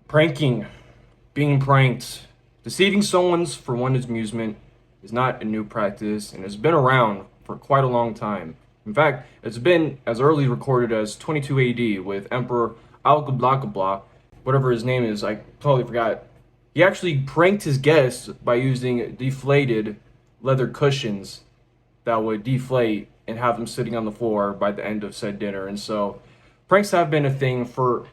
Pranking, being pranked, deceiving someone's for one's amusement is not a new practice and has been around for quite a long time. In fact, it's been as early recorded as 22 AD with Emperor Al-Qablaqabla, whatever his name is, I totally forgot. He actually pranked his guests by using deflated leather cushions that would deflate and have them sitting on the floor by the end of said dinner. And so pranks have been a thing for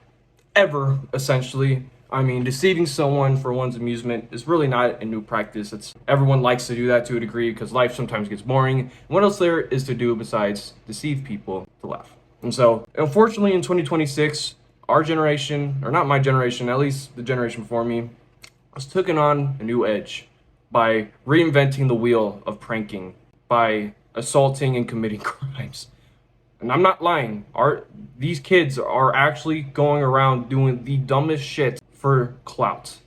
ever, essentially. I mean, deceiving someone for one's amusement is really not a new practice. Everyone likes to do that to a degree because life sometimes gets boring. And what else there is to do besides deceive people to laugh? And so, unfortunately, in 2026, our generation, or not my generation, at least the generation before me, was taken on a new edge by reinventing the wheel of pranking, by assaulting and committing crimes. And I'm not lying. These kids are actually going around doing the dumbest shit for clout.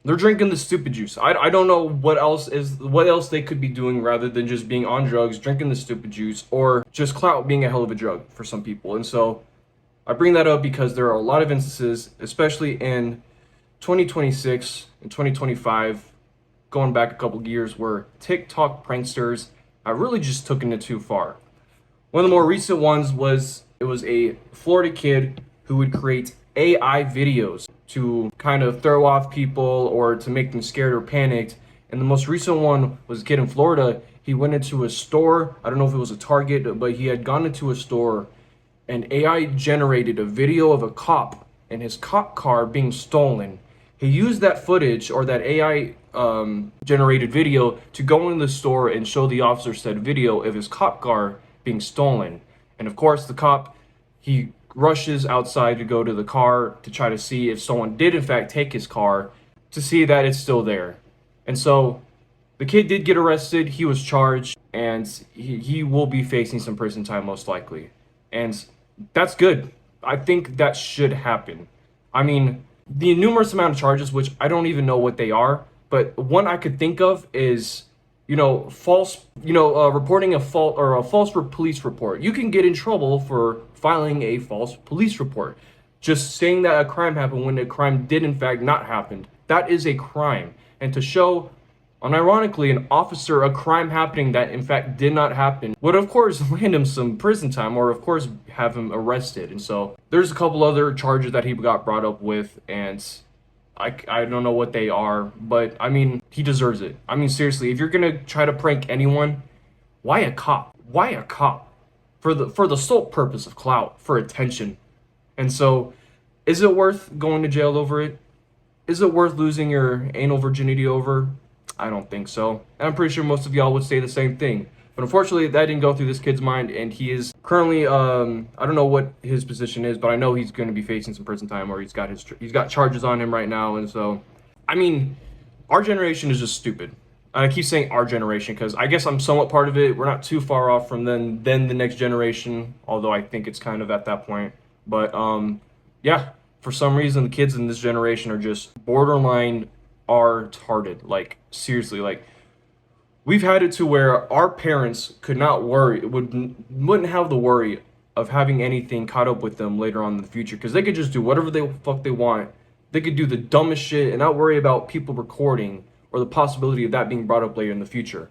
They're drinking the stupid juice. I don't know what else they could be doing rather than just being on drugs, drinking the stupid juice, or just clout being a hell of a drug for some people. And so I bring that up because there are a lot of instances, especially in 2026 and 2025, going back a couple years, where TikTok pranksters have really just taken it too far. One of the more recent ones was a Florida kid who would create AI videos to kind of throw off people or to make them scared or panicked. And the most recent one was a kid in Florida. He went into a store. I don't know if it was a Target, but he had gone into a store and AI generated a video of a cop and his cop car being stolen. He used that footage or that AI generated video to go in the store and show the officer said video of his cop car being stolen. And of course, the cop, he rushes outside to go to the car to try to see if someone did in fact take his car, to see that it's still there. And so the kid did get arrested, he was charged, and he will be facing some prison time most likely. And that's good. I think that should happen. I mean, the numerous amount of charges, which I don't even know what they are, but one I could think of is, reporting a false police report. You can get in trouble for filing a false police report. Just saying that a crime happened when a crime did in fact not happen. That is a crime. And to show, unironically, an officer a crime happening that in fact did not happen would of course land him some prison time or of course have him arrested. And so there's a couple other charges that he got brought up with, and I don't know what they are, but I mean, he deserves it. I mean, seriously, if you're gonna try to prank anyone, why a cop? Why a cop? For the sole purpose of clout, for attention. And so, is it worth going to jail over it? Is it worth losing your anal virginity over? I don't think so. And I'm pretty sure most of y'all would say the same thing. But unfortunately, that didn't go through this kid's mind, and he is currently, I don't know what his position is, but I know he's going to be facing some prison time, or he's got charges on him right now. And so, I mean, our generation is just stupid. I keep saying our generation because I guess I'm somewhat part of it. We're not too far off from then the next generation, although I think it's kind of at that point. But yeah, for some reason, the kids in this generation are just borderline retarded. Like, seriously, like, we've had it to where our parents could not wouldn't have the worry of having anything caught up with them later on in the future, because they could just do whatever the fuck they want. They could do the dumbest shit and not worry about people recording or the possibility of that being brought up later in the future.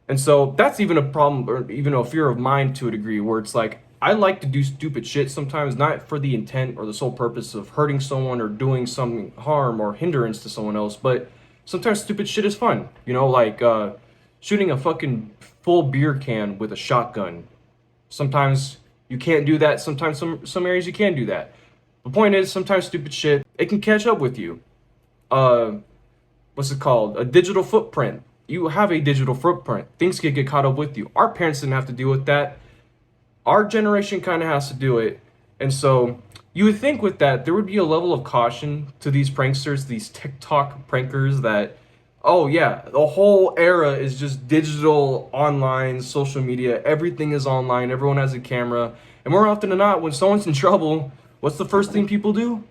And so that's even a problem, or even a fear of mine to a degree, where it's like, I like to do stupid shit sometimes, not for the intent or the sole purpose of hurting someone or doing some harm or hindrance to someone else, but sometimes stupid shit is fun, like shooting a fucking full beer can with a shotgun. Sometimes you can't do that. Sometimes some areas you can do that. The point is, sometimes stupid shit, it can catch up with you. What's it called? A digital footprint. You have a digital footprint. Things can get caught up with you. Our parents didn't have to deal with that. Our generation kind of has to do it. And so you would think with that, there would be a level of caution to these pranksters, these TikTok prankers that, oh yeah, the whole era is just digital, online, social media. Everything is online. Everyone has a camera. And more often than not, when someone's in trouble, what's the first thing people do?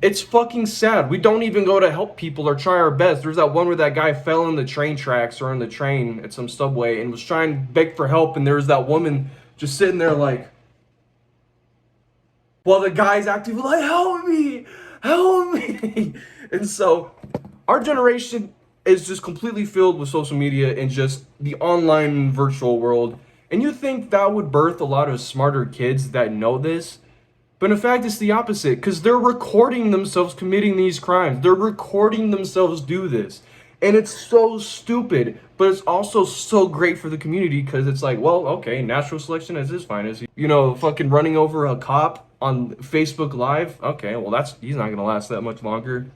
It's fucking sad. We don't even go to help people or try our best. There's that one where that guy fell in the train tracks or in the train at some subway and was trying to beg for help, and there was that woman just sitting there like, while the guy's acting like, help me, help me. And so our generation is just completely filled with social media and just the online virtual world. And you think that would birth a lot of smarter kids that know this? But in fact, it's the opposite, because they're recording themselves committing these crimes. They're recording themselves do this. And it's so stupid, but it's also so great for the community, because it's like, well, okay, natural selection at its finest. You know, fucking running over a cop on Facebook Live. Okay, well, he's not gonna last that much longer.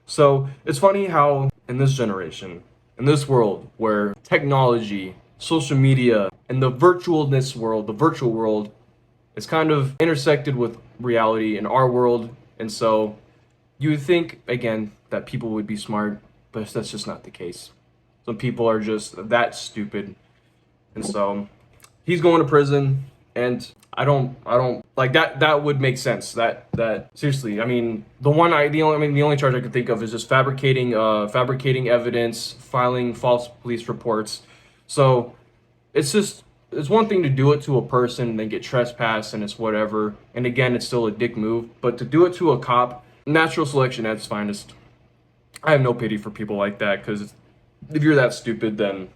So it's funny how in this generation, in this world where technology, social media, and the virtualness world, the virtual world, is kind of intersected with reality in our world. And so you would think, again, that people would be smart, but that's just not the case. Some people are just that stupid. And so he's going to prison, and I don't like that would make sense. That seriously, I mean, the only charge I can think of is just fabricating evidence, filing false police reports. So it's one thing to do it to a person and then get trespassed and it's whatever. And again, it's still a dick move, but to do it to a cop, natural selection at its finest. I have no pity for people like that, because if you're that stupid, then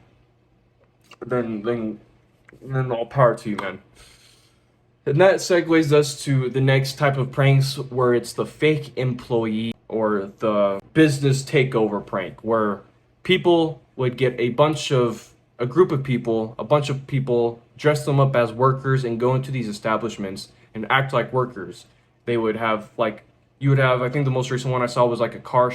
all power to you, man. And that segues us to the next type of pranks, where it's the fake employee or the business takeover prank, where people would get a bunch of people, dress them up as workers and go into these establishments and act like workers. They would have I think the most recent one I saw was like a car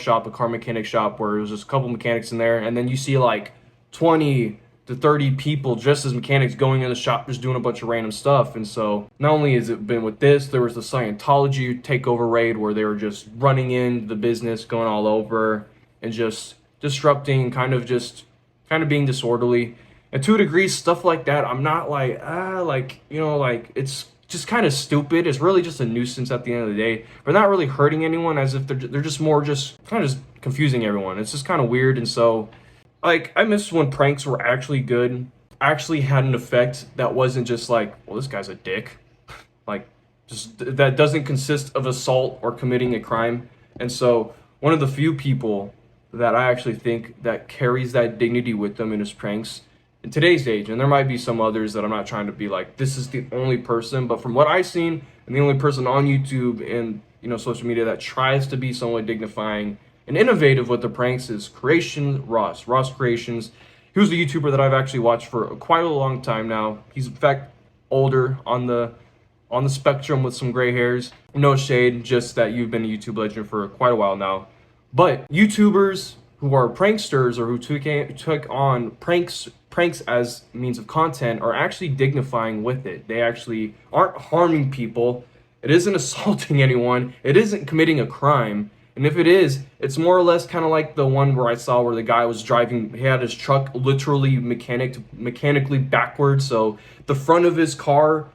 mechanic shop, where it was just a couple mechanics in there, and then you see like 20 to 30 people dressed as mechanics going in the shop just doing a bunch of random stuff. And so not only has it been with this, there was the Scientology takeover raid where they were just running into the business, going all over and just disrupting, kind of being disorderly. And to a degree, stuff like that, I'm not like, it's just kind of stupid. It's really just a nuisance at the end of the day. We're not really hurting anyone, as if they're just more just kind of just confusing everyone. It's just kind of weird. And so, like, I miss when pranks were actually good, actually had an effect that wasn't just like, well, this guy's a dick. Like, just that doesn't consist of assault or committing a crime. And so one of the few people that I actually think that carries that dignity with them in his pranks in today's age, and there might be some others that I'm not trying to be like, this is the only person, but from what I've seen, and the only person on YouTube and, social media that tries to be somewhat dignifying and innovative with the pranks is Ross Creations. He was a YouTuber that I've actually watched for quite a long time now. He's in fact older on the spectrum with some gray hairs. No shade, just that you've been a YouTube legend for quite a while now. But YouTubers who are pranksters or who took on pranks as means of content are actually dignifying with it. They actually aren't harming people. It isn't assaulting anyone. It isn't committing a crime. And if it is, it's more or less kind of like the one where I saw where the guy was driving, he had his truck literally mechanically backwards. So the front of his car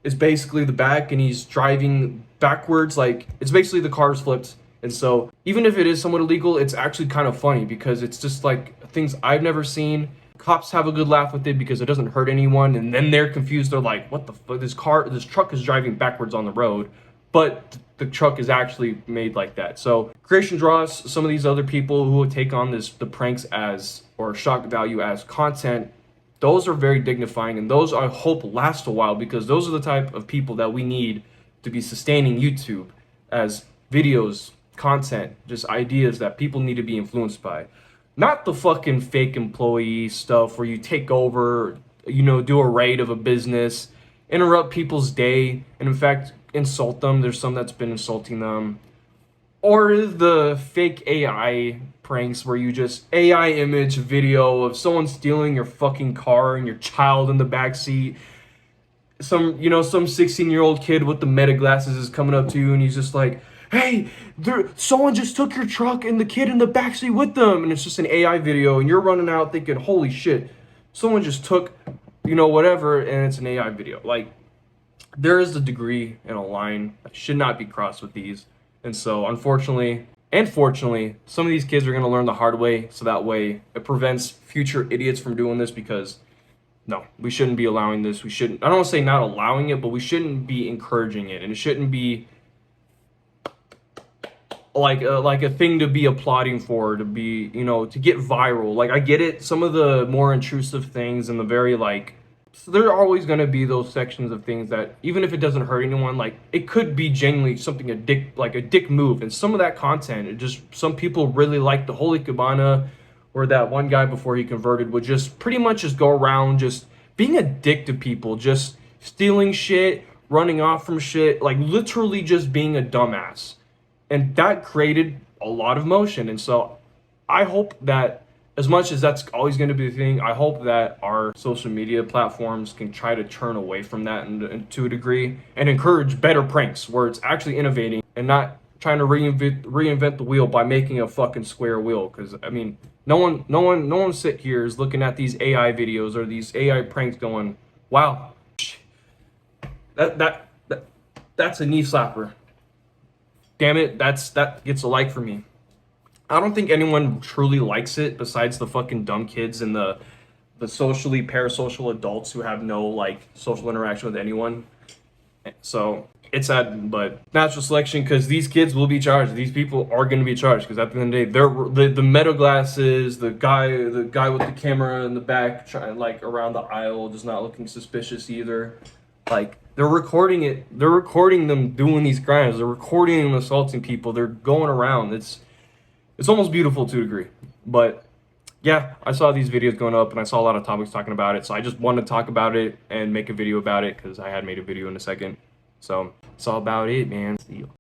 is basically the back, and he's driving backwards. Like, it's basically the car's flipped. And so even if it is somewhat illegal, it's actually kind of funny, because it's just like things I've never seen. Cops have a good laugh with it because it doesn't hurt anyone, and then they're confused. They're like, what the fuck? This truck is driving backwards on the road, but the truck is actually made like that. So Creation Draws, some of these other people who would take on the pranks as, or shock value as content, those are very dignifying, and those I hope last a while, because those are the type of people that we need to be sustaining YouTube as videos, content, just ideas that people need to be influenced by. Not the fucking fake employee stuff where you take over, do a raid of a business, interrupt people's day, and in fact insult them. There's some that's been insulting them. Or the fake AI pranks where you just AI image video of someone stealing your fucking car and your child in the backseat. Some 16-year-old kid with the meta glasses is coming up to you and he's just like, hey, someone just took your truck and the kid in the backseat with them. And it's just an AI video, and you're running out thinking, holy shit, someone just took, whatever, and it's an AI video. Like, there is a degree and a line that should not be crossed with these. And so, unfortunately, and fortunately, some of these kids are going to learn the hard way, so that way it prevents future idiots from doing this, because No, we shouldn't be allowing this. We shouldn't, I don't want to say not allowing it, but we shouldn't be encouraging it. And it shouldn't be like a thing to be applauding for, to be, you know, to get viral. Like, I get it, some of the more intrusive things and the very like, so there are always going to be those sections of things that, even if it doesn't hurt anyone, like it could be genuinely something a dick move. And some of that content, it just, some people really like the Holy Cabana, or that one guy before he converted would just pretty much just go around just being a dick to people, just stealing shit, running off from shit, like literally just being a dumbass. And that created a lot of motion. And so I hope that, as much as that's always going to be the thing, I hope that our social media platforms can try to turn away from that and to a degree, and encourage better pranks where it's actually innovating and not trying to reinvent the wheel by making a fucking square wheel. Because I mean, no one sit here is looking at these AI videos or these AI pranks going, wow, that's a knee slapper. Damn it, that gets a like for me. I don't think anyone truly likes it besides the fucking dumb kids and the socially parasocial adults who have no like social interaction with anyone. So it's sad, but natural selection, because these kids will be charged. These people are going to be charged, because at the end of the day, they're the meta glasses, the guy with the camera in the back, trying like around the aisle, just not looking suspicious either. Like, they're recording it. They're recording them doing these crimes. They're recording them assaulting people. They're going around. It's almost beautiful to a degree. But yeah, I saw these videos going up and I saw a lot of topics talking about it. So I just wanted to talk about it and make a video about it, because I had made a video in a second. So it's all about it, man. See you.